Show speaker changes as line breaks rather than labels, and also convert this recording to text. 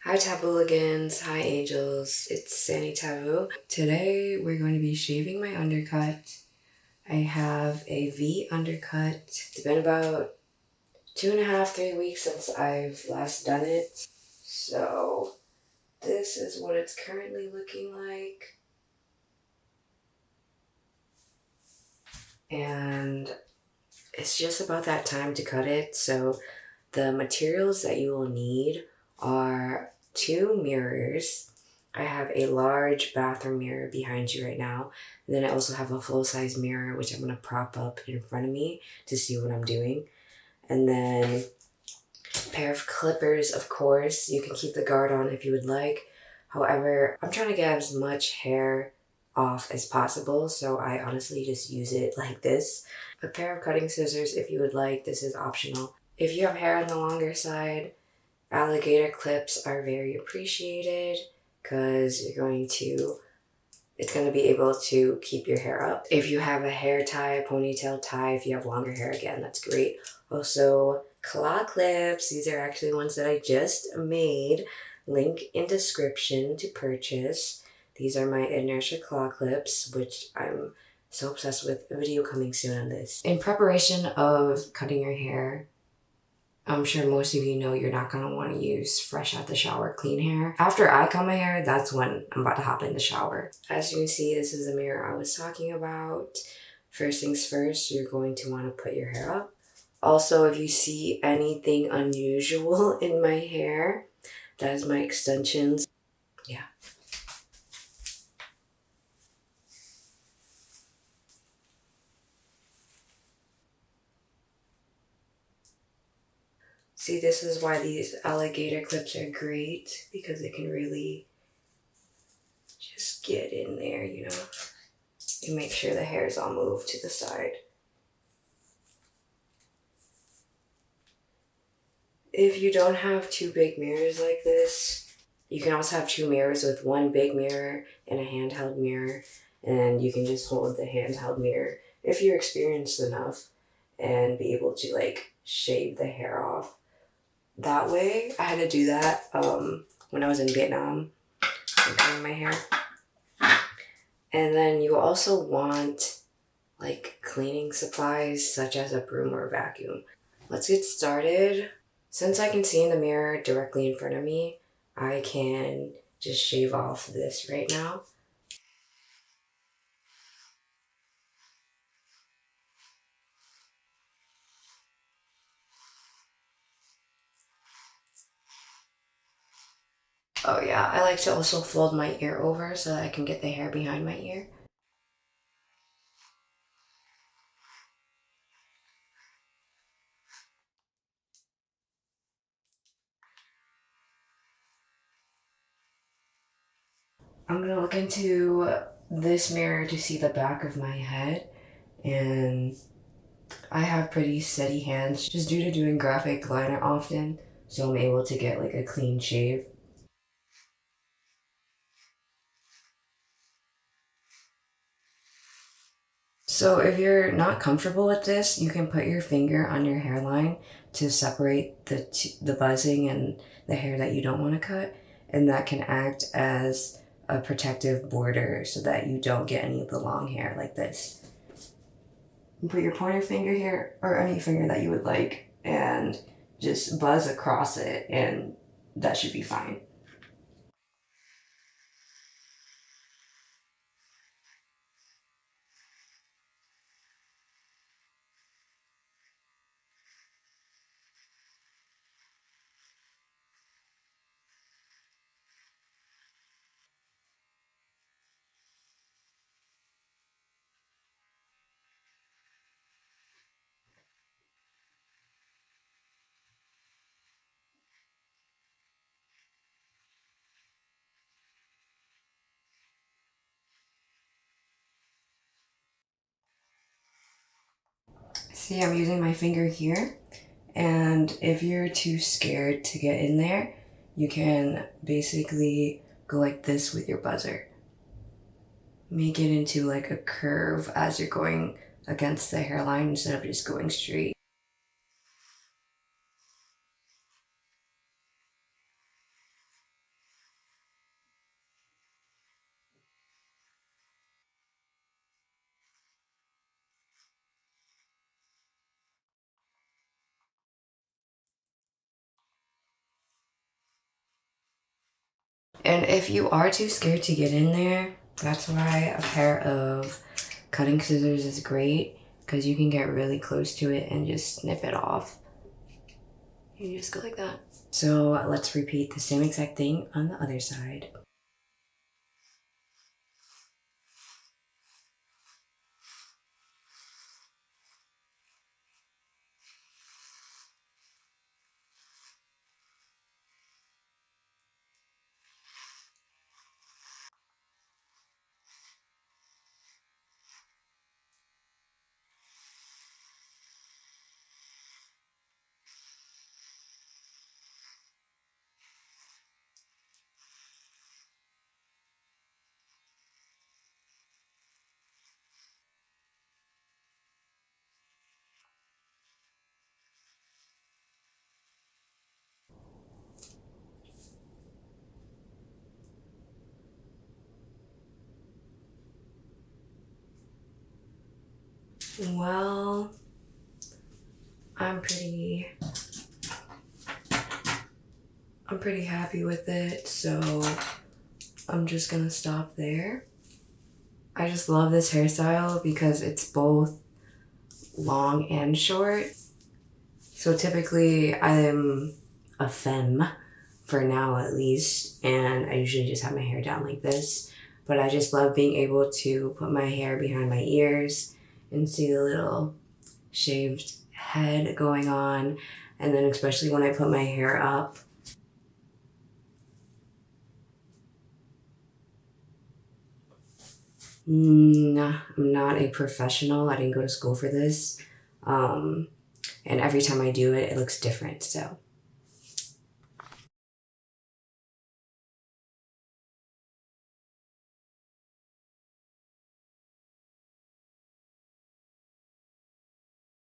Hi tabooligans, hi angels, it's Sandy Taboo. Today we're going to be shaving my undercut. I have a V undercut. It's been about 2.5, 3 weeks since I've last done it. So this is what it's currently looking like. And it's just about that time to cut it. So the materials that you will need are 2 mirrors. I have a large bathroom mirror behind you right now. And then I also have a full-size mirror, which I'm going to prop up in front of me to see what I'm doing. And then a pair of clippers, of course. You can keep the guard on if you would like. However, I'm trying to get as much hair off as possible, so I honestly just use it like this. A pair of cutting scissors if you would like. This is optional. If you have hair on the longer side, alligator clips are very appreciated because it's going to be able to keep your hair up. If you have a hair tie, a ponytail tie, if you have longer hair, again, that's great. Also, claw clips. These are actually ones that I just made. Link in description to purchase. These are my inertia claw clips, which I'm so obsessed with. A video coming soon on this. In preparation of cutting your hair, I'm sure most of you know you're not going to want to use fresh out the shower clean hair. After I comb my hair, that's when I'm about to hop in the shower. As you can see, this is the mirror I was talking about. First things first, you're going to want to put your hair up. Also, if you see anything unusual in my hair, that is my extensions. Yeah. See, this is why these alligator clips are great, because they can really just get in there, you know, and make sure the hairs all move to the side. If you don't have 2 big mirrors like this, you can also have 2 mirrors with 1 big mirror and a handheld mirror, and you can just hold the handheld mirror if you're experienced enough and be able to like shave the hair off. That way, I had to do that when I was in Vietnam and cutting my hair. And then you also want like cleaning supplies such as a broom or a vacuum. Let's get started. Since I can see in the mirror directly in front of me, I can just shave off this right now. Oh yeah, I like to also fold my ear over so that I can get the hair behind my ear. I'm gonna look into this mirror to see the back of my head, and I have pretty steady hands just due to doing graphic liner often, so I'm able to get like a clean shave. So if you're not comfortable with this, you can put your finger on your hairline to separate the buzzing and the hair that you don't want to cut, and that can act as a protective border so that you don't get any of the long hair like this. You put your pointer finger here, or any finger that you would like, and just buzz across it, and that should be fine. See, I'm using my finger here, and if you're too scared to get in there, you can basically go like this with your buzzer. Make it into like a curve as you're going against the hairline instead of just going straight. And if you are too scared to get in there, that's why a pair of cutting scissors is great, because you can get really close to it and just snip it off. You just go like that. So let's repeat the same exact thing on the other side. Well, I'm pretty happy with it, so I'm just gonna stop there. I just love this hairstyle because it's both long and short. So typically I'm a femme, for now at least, and I usually just have my hair down like this. But I just love being able to put my hair behind my ears and see the little shaved head going on. And then especially when I put my hair up, nah, I'm not a professional. I didn't go to school for this. And every time I do it, it looks different. So